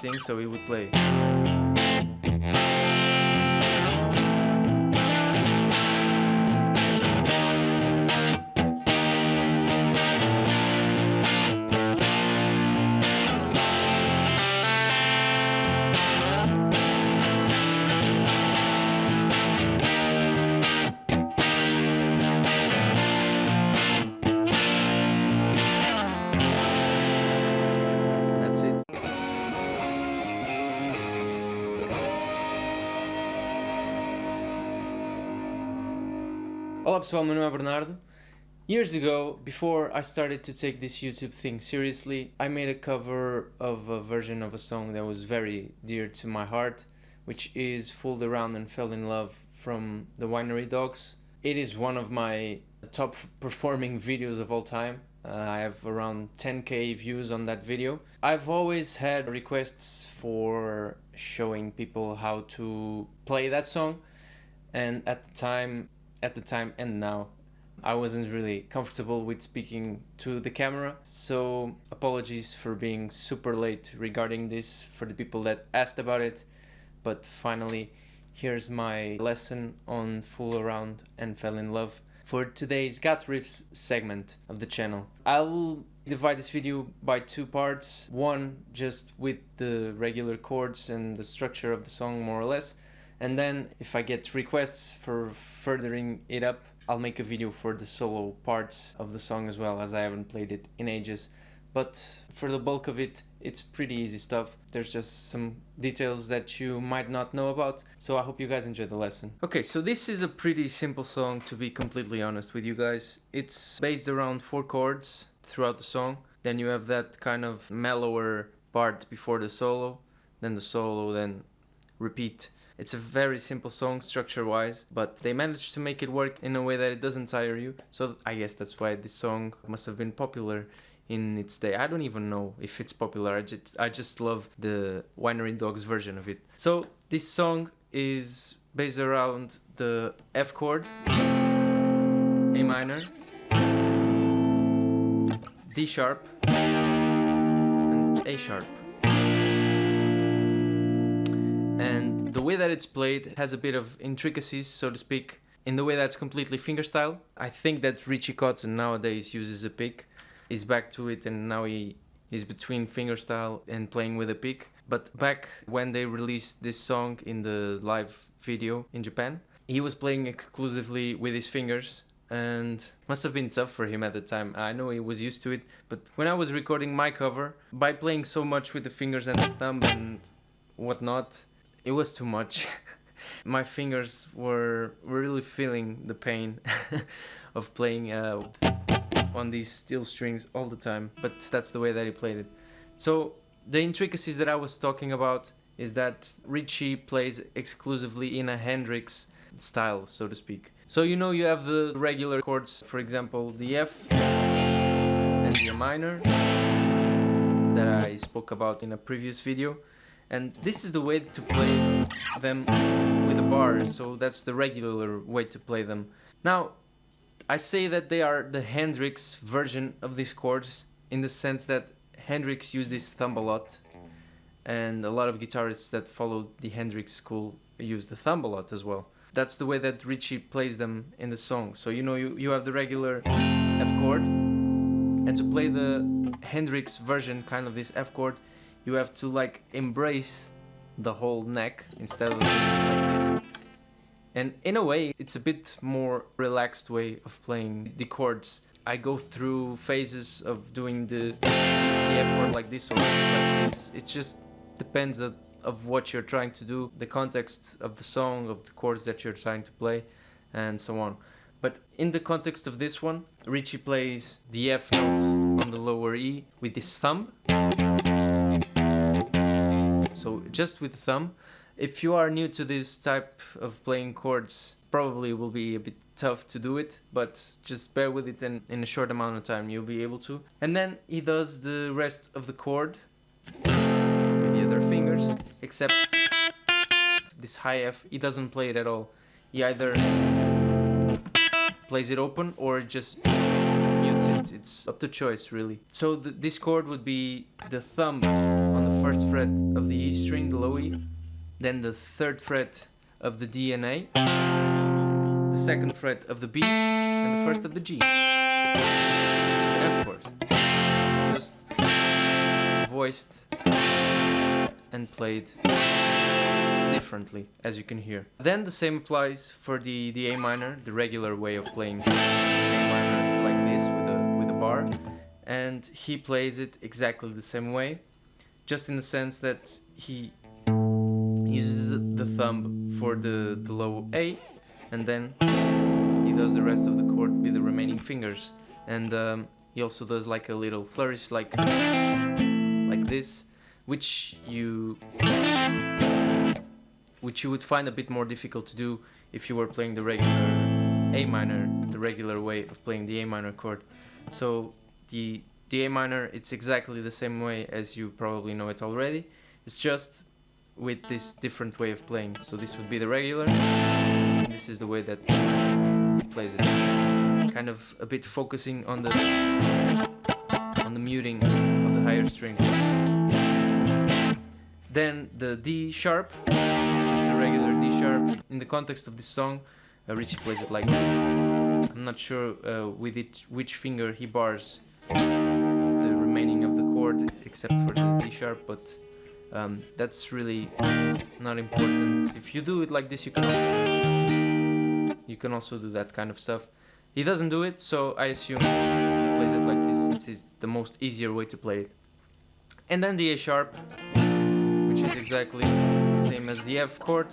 thing, so he would play. Olá pessoal, meu nome é Bernardo. Years ago, before I started to take this YouTube thing seriously, I made a cover of a version of a song that was very dear to my heart, which is Fooled Around and Fell in Love from the Winery Dogs. It is one of my top performing videos of all time. I have around 10k views on that video. I've always had requests for showing people how to play that song, and at the time and now, I wasn't really comfortable with speaking to the camera, so apologies for being super late regarding this for the people that asked about it, but finally here's my lesson on Fool Around and Fell in Love for today's GOT RIFFS segment of the channel. I will divide this video by two parts, one just with the regular chords and the structure of the song more or less, and then if I get requests for furthering it up, I'll make a video for the solo parts of the song as well, as I haven't played it in ages. But for the bulk of it, it's pretty easy stuff. There's just some details that you might not know about, so I hope you guys enjoy the lesson. Okay, so this is a pretty simple song, to be completely honest with you guys. It's based around 4 chords throughout the song. Then you have that kind of mellower part before the solo, then repeat. It's a very simple song structure-wise, but they managed to make it work in a way that it doesn't tire you. So I guess that's why this song must have been popular in its day. I don't even know if it's popular. I just love the Winery Dogs version of it. So this song is based around the F chord, A minor, D sharp, and A sharp. And the way that it's played has a bit of intricacies, so to speak, in the way that's completely fingerstyle. I think that Richie Kotzen nowadays uses a pick. He's back to it, and now he's between fingerstyle and playing with a pick. But back when they released this song in the live video in Japan, he was playing exclusively with his fingers, and must have been tough for him at the time. I know he was used to it, but when I was recording my cover, by playing so much with the fingers and the thumb and whatnot, it was too much. My fingers were really feeling the pain of playing on these steel strings all the time, but that's the way that he played it. So the intricacies that I was talking about is that Richie plays exclusively in a Hendrix style, so to speak. So you know, you have the regular chords, for example the F and the A minor that I spoke about in a previous video. And this is the way to play them with a bar, so that's the regular way to play them. Now, I say that they are the Hendrix version of these chords, in the sense that Hendrix used his thumb a lot, and a lot of guitarists that followed the Hendrix school use the thumb a lot as well. That's the way that Richie plays them in the song. So you know, you have the regular F chord, and to play the Hendrix version, kind of this F chord, you have to like embrace the whole neck instead of like this. And in a way, it's a bit more relaxed way of playing the chords. I go through phases of doing the F chord like this or like this. It just depends of what you're trying to do, the context of the song, of the chords that you're trying to play, and so on. But in the context of this one, Richie plays the F note on the lower E with his thumb. So just with the thumb. If you are new to this type of playing chords, probably will be a bit tough to do it, but just bear with it, and in a short amount of time you'll be able to. And then he does the rest of the chord with the other fingers, except this high F, he doesn't play it at all. He either plays it open or just mutes it. It's up to choice, really. So this chord would be the thumb on the first fret of the E string, the low E, then the third fret of the D and A, the second fret of the B, and the first of the G. It's an F chord, just voiced and played differently, as you can hear. Then the same applies for the A minor. The regular way of playing A minor is like this, with a bar, and he plays it exactly the same way, just in the sense that he uses the thumb for the low A, and then he does the rest of the chord with the remaining fingers. And he also does like a little flourish, like this, which you would find a bit more difficult to do if you were playing the regular A minor, the regular way of playing the A minor chord. So the A minor, it's exactly the same way as you probably know it already. It's just with this different way of playing. So this would be the regular, and this is the way that he plays it. Kind of a bit focusing on the muting of the higher strings. Then the D sharp, it's just a regular D sharp. In the context of this song, Richie plays it like this. I'm not sure with which finger he bars the remaining of the chord, except for the D sharp, but that's really not important. If you do it like this, you can also do that kind of stuff. He doesn't do it, so I assume he plays it like this, since it's the most easier way to play it. And then the A sharp, which is exactly the same as the F chord,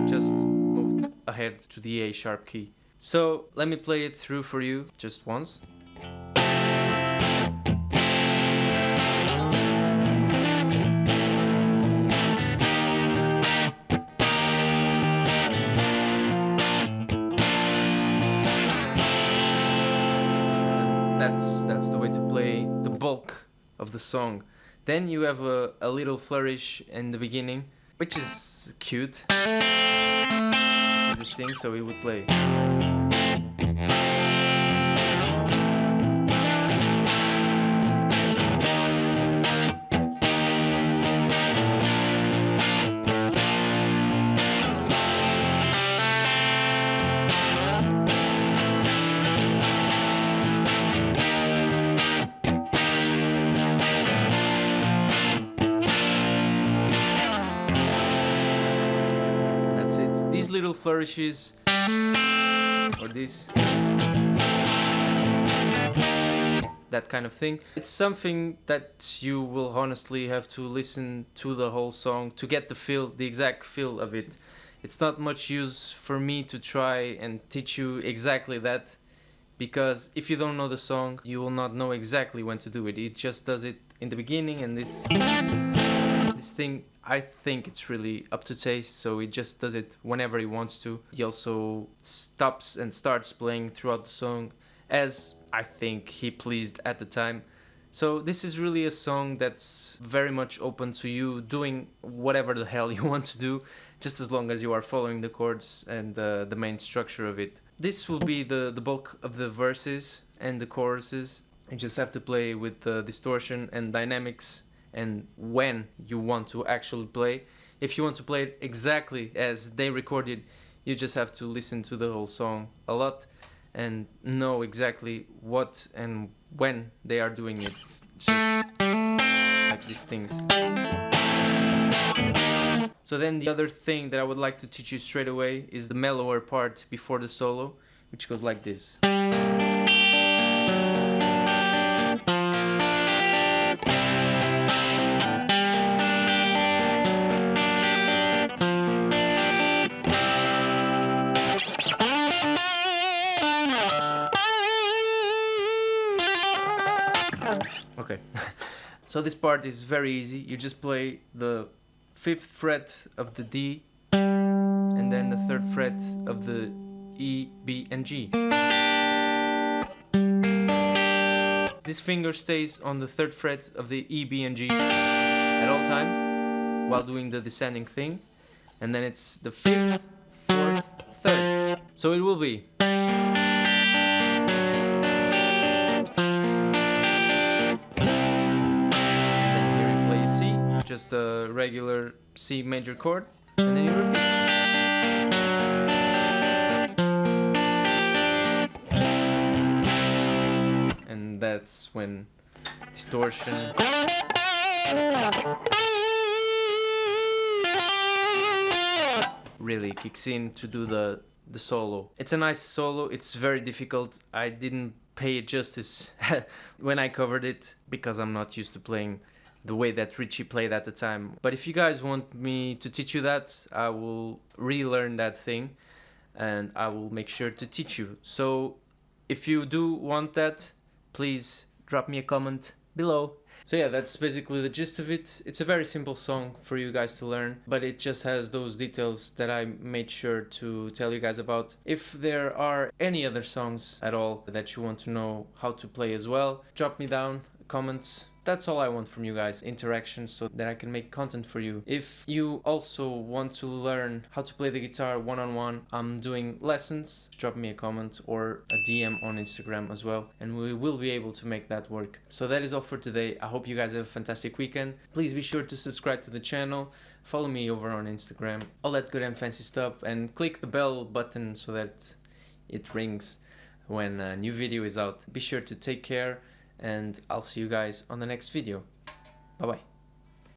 just moved ahead to the A sharp key. So let me play it through for you just once. That's the way to play the bulk of the song. Then you have a little flourish in the beginning, which is cute. Which is this thing, so he would play. Little flourishes, or this, that kind of thing. It's something that you will honestly have to listen to the whole song to get the exact feel of it. It's not much use for me to try and teach you exactly that, because if you don't know the song, you will not know exactly when to do it. It just does it in the beginning, and this thing, I think it's really up to taste, so he just does it whenever he wants to. He also stops and starts playing throughout the song as I think he pleased at the time. So this is really a song that's very much open to you doing whatever the hell you want to do, just as long as you are following the chords and the main structure of it. This will be the bulk of the verses and the choruses. You just have to play with the distortion and dynamics and when you want to actually play. If you want to play it exactly as they recorded, you just have to listen to the whole song a lot and know exactly what and when they are doing it. It's just like these things. So then the other thing that I would like to teach you straight away is the mellower part before the solo, which goes like this. Okay, so this part is very easy. You just play the 5th fret of the D and then the 3rd fret of the E, B and G. This finger stays on the 3rd fret of the E, B and G at all times while doing the descending thing, and then it's the 5th, 4th, 3rd. So it will be just a regular C major chord, and then you repeat. And that's when distortion really kicks in to do the solo. It's a nice solo, it's very difficult. I didn't pay it justice when I covered it because I'm not used to playing the way that Richie played at the time. But if you guys want me to teach you that, I will relearn that thing and I will make sure to teach you. So if you do want that, please drop me a comment below. So yeah, that's basically the gist of it. It's a very simple song for you guys to learn, but it just has those details that I made sure to tell you guys about. If there are any other songs at all that you want to know how to play as well, drop me down comments. That's all I want from you guys, interaction, so that I can make content for you. If you also want to learn how to play the guitar one-on-one, I'm doing lessons. Drop me a comment or a DM on Instagram as well, and we will be able to make that work. So that is all for today. I hope you guys have a fantastic weekend. Please be sure to subscribe to the channel, follow me over on Instagram, all that good and fancy stuff, and click the bell button so that it rings when a new video is out. Be sure to take care, and I'll see you guys on the next video. Bye bye.